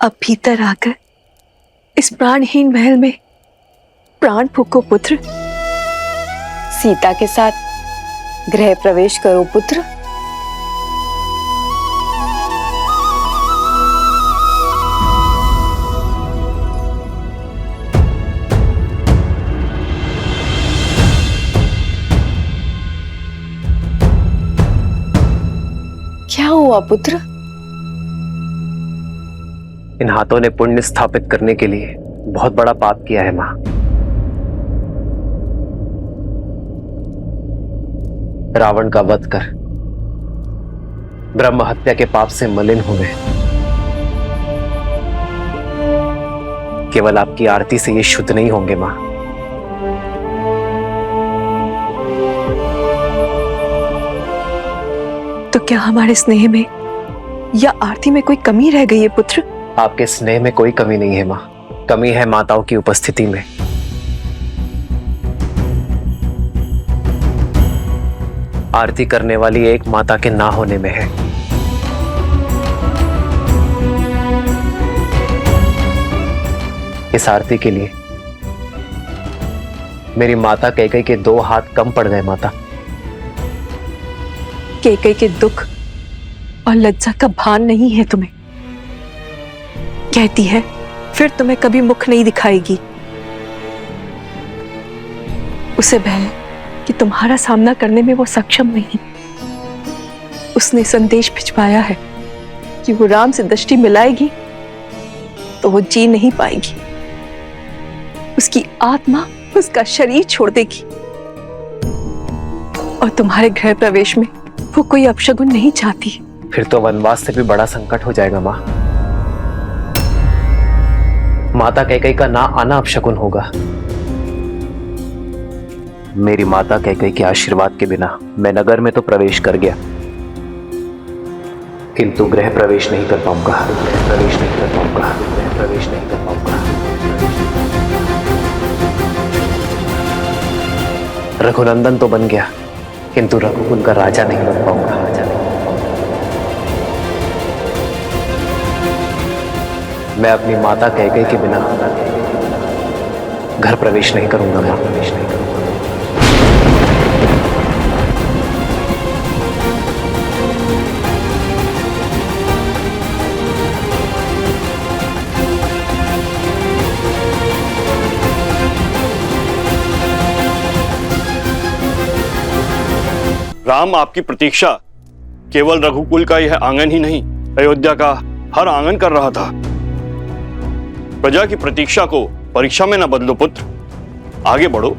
अब भीतर आकर इस प्राणहीन महल में प्राण फूको पुत्र। सीता के साथ गृह प्रवेश करो पुत्र। क्या हुआ पुत्र? इन हाथों ने पुण्य स्थापित करने के लिए बहुत बड़ा पाप किया है मां। रावण का वध कर ब्रह्म हत्या के पाप से मलिन हुए। केवल आपकी आरती से ये शुद्ध नहीं होंगे मां। तो क्या हमारे स्नेह में या आरती में कोई कमी रह गई है पुत्र? आपके स्नेह में कोई कमी नहीं है मां, कमी है माताओं की उपस्थिति में। आरती करने वाली एक माता के ना होने में है। इस आरती के लिए मेरी माता कैकेयी के 2 हाथ कम पड़ गए माता। कैकेयी के दुख और लज्जा का भान नहीं है तुम्हें। कहती है फिर तुम्हें कभी मुख नहीं दिखाएगी। उसे भय है कि तुम्हारा सामना करने में वो सक्षम नहीं। उसने संदेश भिजवाया है कि वो राम से दृष्टि मिलाएगी तो वो जी नहीं पाएगी। उसकी आत्मा उसका शरीर छोड़ देगी। और तुम्हारे गृह प्रवेश में वो कोई अपशगुन नहीं चाहती। फिर तो वनवास से भी बड़ा संकट हो जाएगा मां। माता कैकेयी का ना आना अपशगुन होगा। मेरी माता कैकेयी के आशीर्वाद के बिना मैं नगर में तो प्रवेश कर गया, किंतु गृह प्रवेश नहीं कर पाऊंगा। प्रवेश नहीं कर पाऊंगा। प्रवेश नहीं कर पाऊंगा। रघुनंदन तो बन गया, किंतु रघुकुल का राजा नहीं बन पाऊंगा। मैं अपनी माता कैकेयी के बिना घर प्रवेश नहीं करूंगा। मैं प्रवेश नहीं करूंगा। राम, आपकी प्रतीक्षा केवल रघुकुल का यह आंगन ही नहीं, अयोध्या का हर आंगन कर रहा था। प्रजा की प्रतीक्षा को परीक्षा में न बदलो पुत्र, आगे बढ़ो।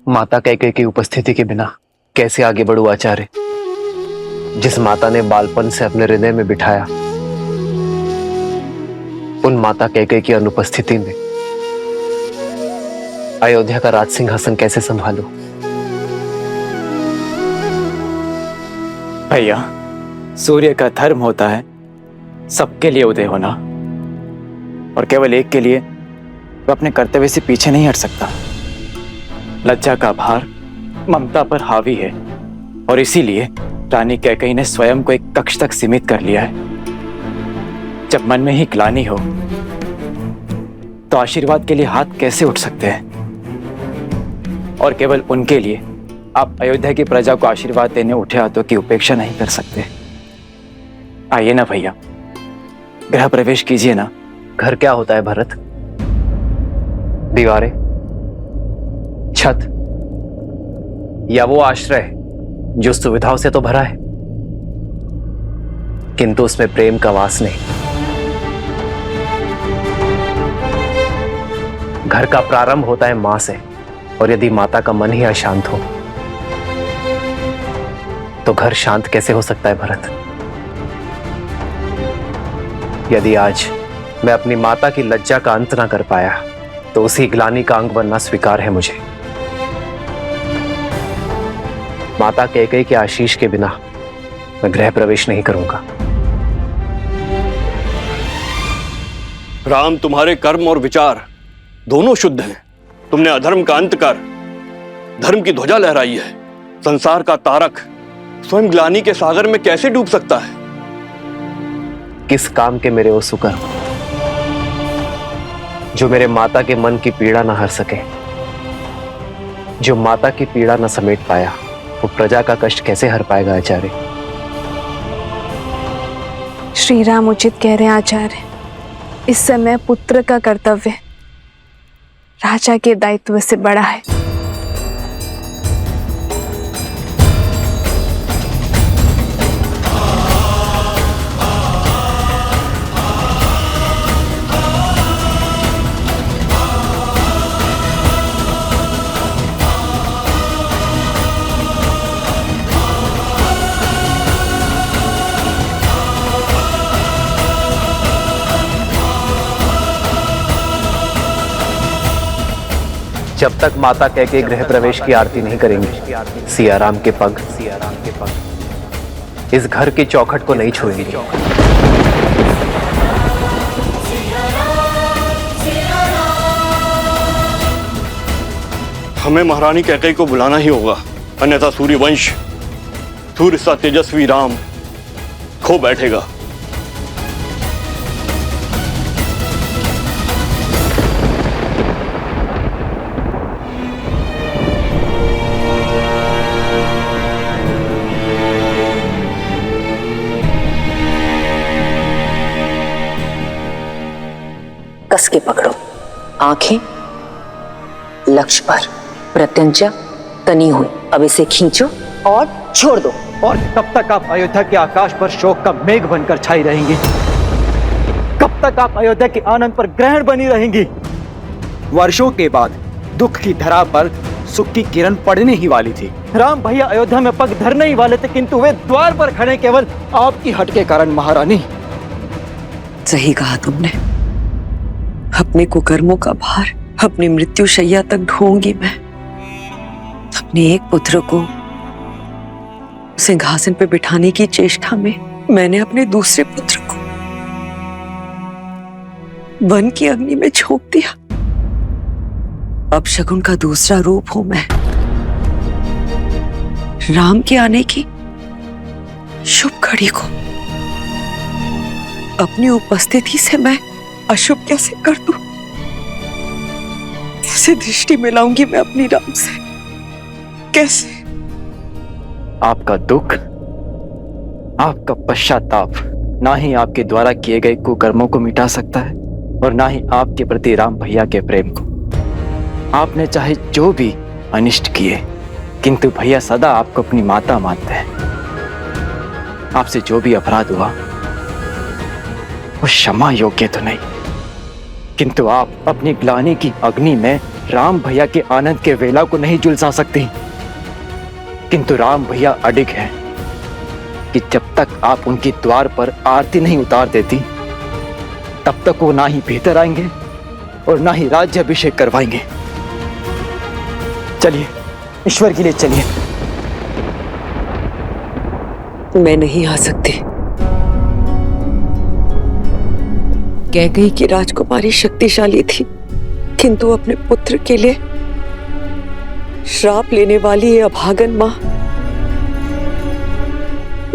माता कैकेयी की उपस्थिति के बिना कैसे आगे बढ़ूं आचार्य? जिस माता ने बालपन से अपने हृदय में बिठाया, उन माता कैकेयी की अनुपस्थिति में अयोध्या का राज सिंहासन कैसे संभालूं? भैया, सूर्य का धर्म होता है सबके लिए उदय होना, और केवल एक के लिए वह अपने कर्तव्य से पीछे नहीं हट सकता। लज्जा का भार ममता पर हावी है, और इसीलिए रानी कैकेयी ने स्वयं को एक कक्ष तक सीमित कर लिया है। जब मन में ही ग्लानि हो तो आशीर्वाद के लिए हाथ कैसे उठ सकते हैं? और केवल उनके लिए आप अयोध्या की प्रजा को आशीर्वाद देने उठे हाथों की उपेक्षा नहीं कर सकते। आइए ना भैया, गृह प्रवेश कीजिए ना। घर क्या होता है भरत? दीवारें, छत, या वो आश्रय जो सुविधाओं से तो भरा है, किंतु उसमें प्रेम का वास नहीं। घर का प्रारंभ होता है मां से, और यदि माता का मन ही अशांत हो तो घर शांत कैसे हो सकता है भरत? यदि आज मैं अपनी माता की लज्जा का अंत ना कर पाया तो उसी ग्लानि का अंग बनना स्वीकार है मुझे। माता कैकेयी के आशीष के बिना मैं गृह प्रवेश नहीं करूंगा। राम, तुम्हारे कर्म और विचार दोनों शुद्ध हैं। तुमने अधर्म का अंत कर धर्म की ध्वजा लहराई है। संसार का तारक स्वयं ग्लानि के सागर में कैसे डूब सकता है? किस काम के मेरे वो सुकर हो जो मेरे माता के मन की पीड़ा न हर सके। जो माता की पीड़ा न समेट पाया वो प्रजा का कष्ट कैसे हर पाएगा आचार्य? श्री राम उचित कह रहे हैं आचार्य। इस समय पुत्र का कर्तव्य राजा के दायित्व से बड़ा है। जब तक माता कह के गृह प्रवेश की आरती नहीं करेंगे सियाराम के पग इस घर की चौखट को नहीं छोड़ेंगे। हमें महारानी कैकेयी को बुलाना ही होगा, अन्यथा सूर्यवंश, सूर्य सा तेजस्वी राम खो बैठेगा। कस के पकड़ो, आंखें लक्ष्य पर, प्रत्यंचा तनी हुई। अब इसे खींचो और छोड़ दो। और कब तक आप अयोध्या के आकाश पर शोक का मेघ बनकर छाई रहेंगी? कब तक आप अयोध्या के आनंद पर ग्रहण बनी रहेंगी? वर्षों के बाद दुख की धरा पर सुख की किरण पड़ने ही वाली थी। राम भैया अयोध्या में पग धरने ही वाले थे, किंतु वे द्वार पर खड़े केवल आपकी हट के कारण। महारानी, सही कहा तुमने। अपने कुकर्मों का भार अपनी मृत्यु शैया तक ढोऊंगी मैं। अपने एक पुत्र को सिंहासन पे बिठाने की चेष्टा में मैंने अपने दूसरे पुत्र को वन की अग्नि में झोंक दिया। अब शकुन का दूसरा रूप हूं मैं। राम के आने की शुभ घड़ी को अपनी उपस्थिति से मैं अशुभ कैसे कर दूं? कैसे दृष्टि मिलाऊंगी मैं अपनी राम से? कैसे? आपका दुख, आपका पश्चाताप ना ही आपके द्वारा किए गए कुकर्मों को मिटा सकता है और ना ही आपके प्रति राम भैया के प्रेम को। आपने चाहे जो भी अनिष्ट किए, किंतु भैया सदा आपको अपनी माता मानते हैं। आपसे जो भी अपराध हुआ वो क्षमा योग्य तो नहीं, किंतु आप अपनी ग्लानि की अग्नि में राम भैया के आनंद के वेला को नहीं झुलसा सकती। किंतु राम भैया अडिग है कि जब तक आप उनकी द्वार पर आरती नहीं उतार देती, तब तक वो ना ही भीतर आएंगे और ना ही राज्याभिषेक करवाएंगे। चलिए, ईश्वर के लिए चलिए। मैं नहीं आ सकती। कैकेयी की राजकुमारी शक्तिशाली थी, किंतु अपने पुत्र के लिए श्राप लेने वाली ये अभागन मां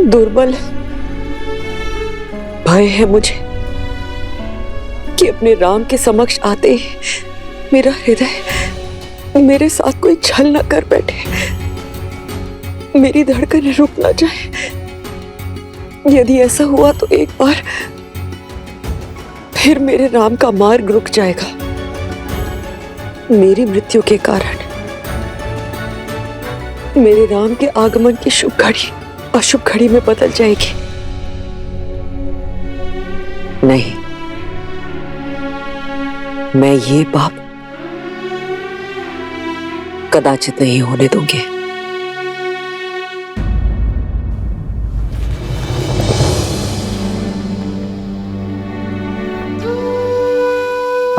दुर्बल है। भय है मुझे कि अपने राम के समक्ष आते ही मेरा हृदय मेरे साथ कोई छल न कर बैठे, मेरी धड़कन रुक न जाए। यदि ऐसा हुआ तो एक बार फिर मेरे राम का मार्ग रुक जाएगा। मेरी मृत्यु के कारण मेरे राम के आगमन की शुभ घड़ी अशुभ घड़ी में बदल जाएगी। नहीं, मैं ये पाप कदाचित नहीं होने दूंगी।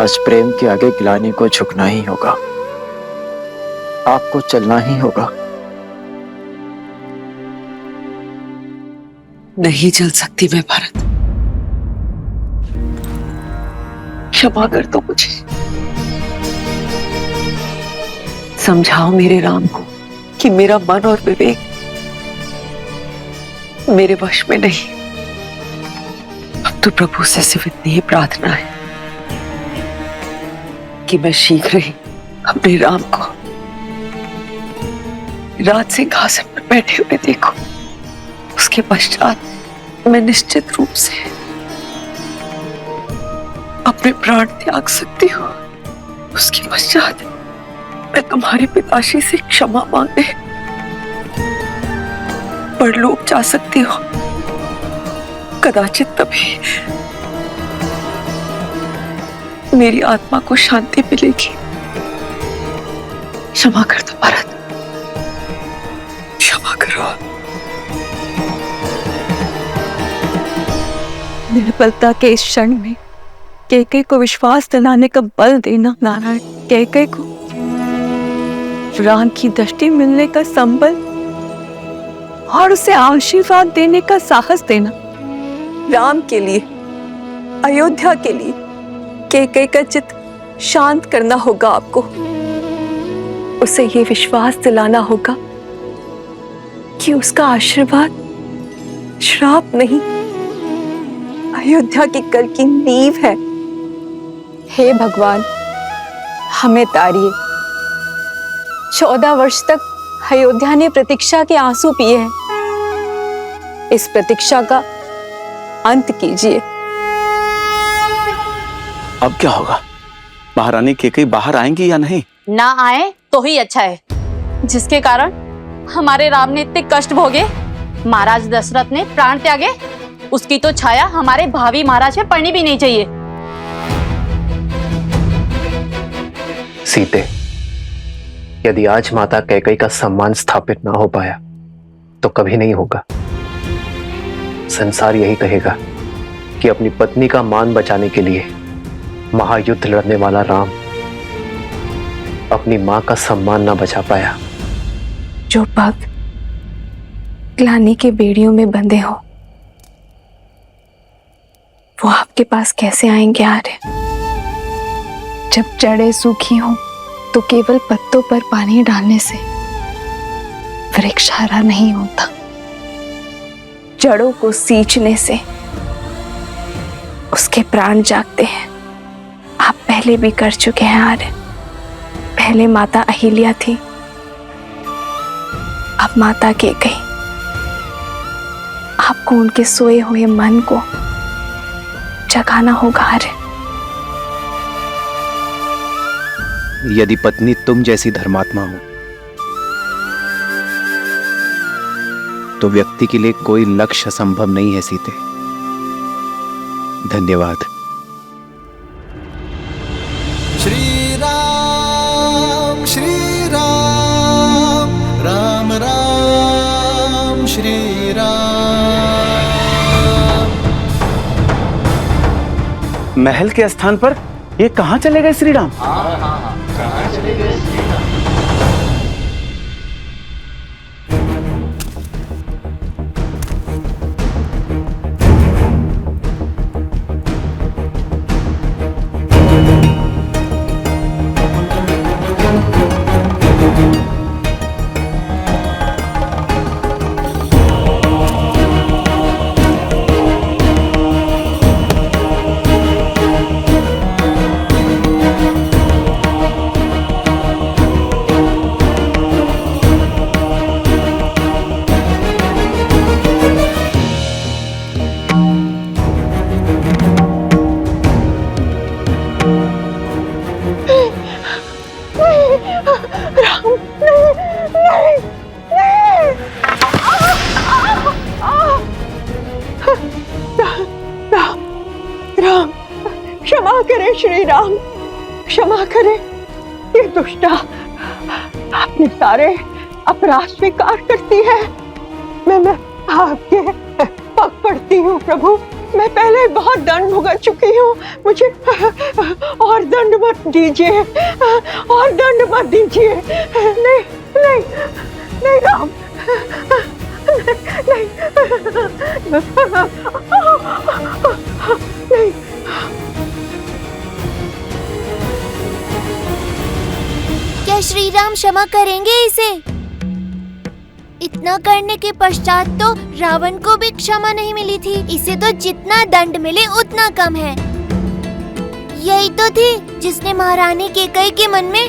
आज प्रेम के आगे ग्लानि को झुकना ही होगा। आपको चलना ही होगा। नहीं चल सकती मैं भरत। क्षमा कर दो मुझे। समझाओ मेरे राम को कि मेरा मन और विवेक मेरे वश में नहीं। अब तो प्रभु से सिर्फ इतनी ही प्रार्थना है कि मैं शीघ्र ही अपने राम को राज सिंहासन पर बैठे हुए देखूं। उसके पश्चात मैं निश्चित रूप से अपने प्राण त्याग सकती हूँ। उसके पश्चात मैं तुम्हारे पिताश्री से क्षमा मांगने परलोक जा सकती हूँ। कदाचित तभी मेरी आत्मा को शांति मिलेगी। क्षमा कर दो भरत, क्षमा करो। निर्बलता के इस क्षण में कैकेयी को विश्वास दिलाने का बल देना नारायण, कैकेयी को राम की दृष्टि मिलने का संबल और उसे आशीर्वाद देने का साहस देना। राम के लिए, अयोध्या के लिए कैकेयी का चित्त शांत करना होगा आपको। उसे ये विश्वास दिलाना होगा कि उसका आशीर्वाद श्राप नहीं, अयोध्या की कल की नींव है। हे भगवान, हमें तारिए। 14 वर्ष तक अयोध्या ने प्रतीक्षा के आंसू पिए हैं। इस प्रतीक्षा का अंत कीजिए। अब क्या होगा? महारानी कैकेयी बाहर आएंगी या नहीं? ना आए तो ही अच्छा है, जिसके कारण हमारे राम ने इतने कष्ट भोगे, महाराज दशरथ ने प्राण त्यागे, उसकी तो छाया हमारे भावी महाराज पे पड़नी भी नहीं चाहिए। सीते, यदि आज माता कैकेयी का सम्मान स्थापित ना हो पाया तो कभी नहीं होगा। संसार यही कहेगा कि अपनी पत्नी का मान बचाने के लिए महायुद्ध लड़ने वाला राम अपनी मां का सम्मान ना बचा पाया। जो भक्त ग्लानि के बेड़ियों में बंधे हो, वो आपके पास कैसे आएंगे आर्य? जब जड़ें सूखी हो तो केवल पत्तों पर पानी डालने से वृक्ष हरा नहीं होता। जड़ों को सींचने से उसके प्राण जागते हैं। आप पहले भी कर चुके हैं आर्य। पहले माता अहिल्या थी, अब माता कैकेयी। आपको उनके सोए हुए मन को जगाना होगा आर्य। यदि पत्नी तुम जैसी धर्मात्मा हो तो व्यक्ति के लिए कोई लक्ष्य असंभव नहीं है सीते। धन्यवाद। श्री राम राम राम श्री राम। महल के स्थान पर ये कहाँ चले गए श्री राम? राम, क्षमा करें श्री राम, क्षमा करें। ये दुष्टा अपने सारे अपराध स्वीकार करती है। मैं आपके पग पड़ती हूँ प्रभु। मैं पहले बहुत दंड भुगत चुकी हूँ, मुझे और दंड मत दीजिए, और दंड मत दीजिए। नहीं नहीं नहीं राम, नहीं नहीं। क्या श्री राम क्षमा करेंगे इसे? इतना करने के पश्चात तो रावण को भी क्षमा नहीं मिली थी। इसे तो जितना दंड मिले उतना कम है। यही तो थी जिसने महारानी कैकेयी के मन में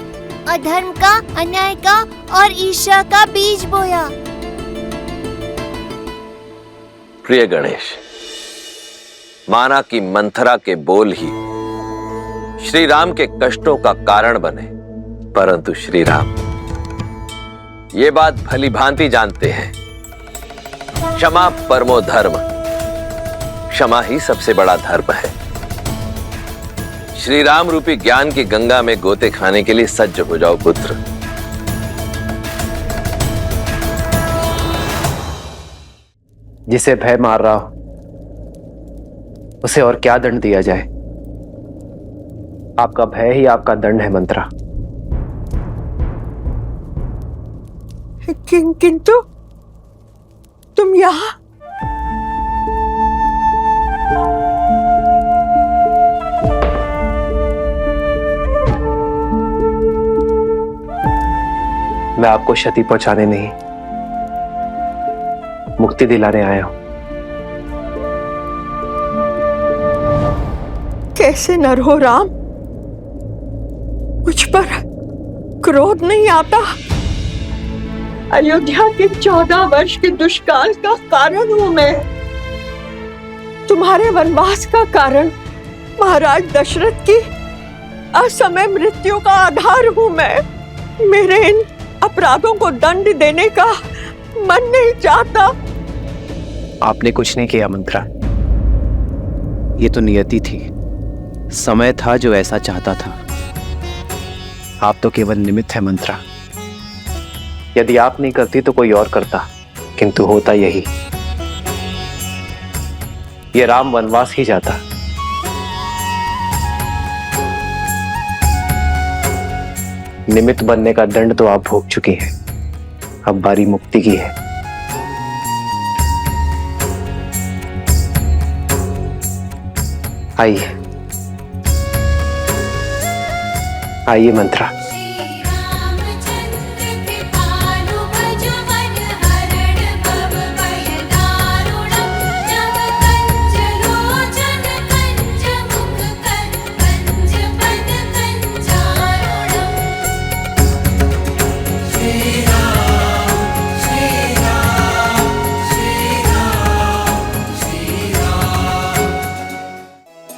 अधर्म का, अन्याय का और ईर्ष्या का बीज बोया। प्रिय गणेश, माना कि मंथरा के बोल ही श्री राम के कष्टों का कारण बने, परंतु श्री राम ये बात भली भांति जानते हैं, क्षमा परमो धर्म, क्षमा ही सबसे बड़ा धर्म है। श्री राम रूपी ज्ञान की गंगा में गोते खाने के लिए सज्ज हो जाओ पुत्र। जिसे भय मार रहा हो उसे और क्या दंड दिया जाए? आपका भय ही आपका दंड है मंत्रा। किंतु तुम यहाँ? मैं आपको क्षति पहुंचाने नहीं, मुक्ति दिलाने आया हूं। कैसे नर हो राम? मुझ पर क्रोध नहीं आता? अयोध्या के 14 वर्ष के दुष्काल का कारण हूं मैं। तुम्हारे वनवास का कारण महाराज दशरथ की असमय मृत्यु का आधार हूं मैं। मेरे इन अपराधों को दंड देने का मन नहीं चाहता। आपने कुछ नहीं किया मंत्रा, ये तो नियति थी, समय था जो ऐसा चाहता था। आप तो केवल निमित्त है मंत्रा। यदि आप नहीं करती तो कोई और करता, किंतु होता यही, ये राम वनवास ही जाता। निमित्त बनने का दंड तो आप भोग चुकी हैं, अब बारी मुक्ति की है। आइए आइए मंत्रा।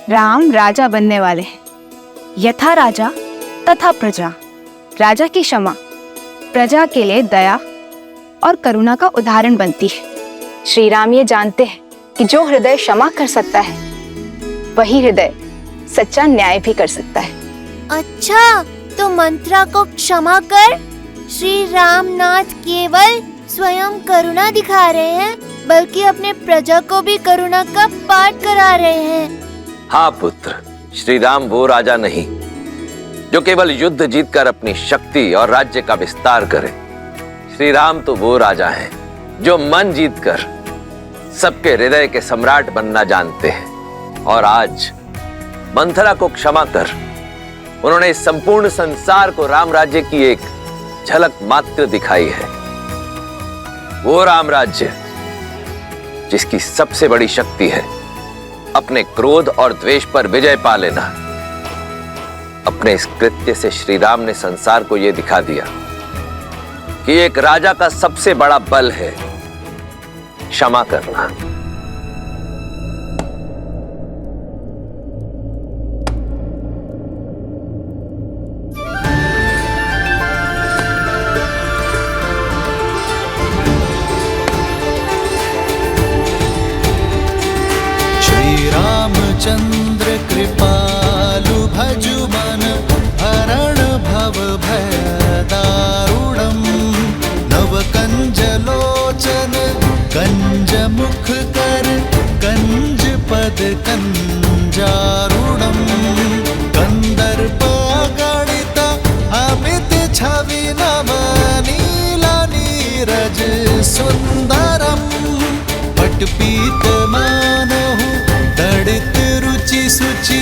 राम राजा बनने वाले हैं। यथा राजा तथा प्रजा। राजा की क्षमा प्रजा के लिए दया और करुणा का उदाहरण बनती है। श्री राम ये जानते हैं कि जो हृदय क्षमा कर सकता है वही हृदय सच्चा न्याय भी कर सकता है। अच्छा, तो मंत्रा को क्षमा कर श्री रामनाथ केवल स्वयं करुणा दिखा रहे हैं, बल्कि अपने प्रजा को भी करुणा का पाठ करा रहे हैं। हाँ पुत्र, श्री राम वो राजा नहीं जो केवल युद्ध जीतकर अपनी शक्ति और राज्य का विस्तार करे। श्री राम तो वो राजा हैं जो मन जीतकर सबके हृदय के सम्राट बनना जानते हैं। और आज मंथरा को क्षमा कर उन्होंने इस संपूर्ण संसार को राम राज्य की एक झलक मात्र दिखाई है। वो राम राज्य जिसकी सबसे बड़ी शक्ति है अपने क्रोध और द्वेष पर विजय पा लेना। अपने इस कृत्य से श्री राम ने संसार को यह दिखा दिया कि एक राजा का सबसे बड़ा बल है क्षमा करना। चंद्र कृपालु भजु मन हरण भव भय दारुणम नव कंज लोचन कंज मुख कर कंज पद कंजारुणम कंदर्प गणित अमित छवि नव नीला नीरज सुंदरम पट पीत मानहु तड़ित रुचि सुचि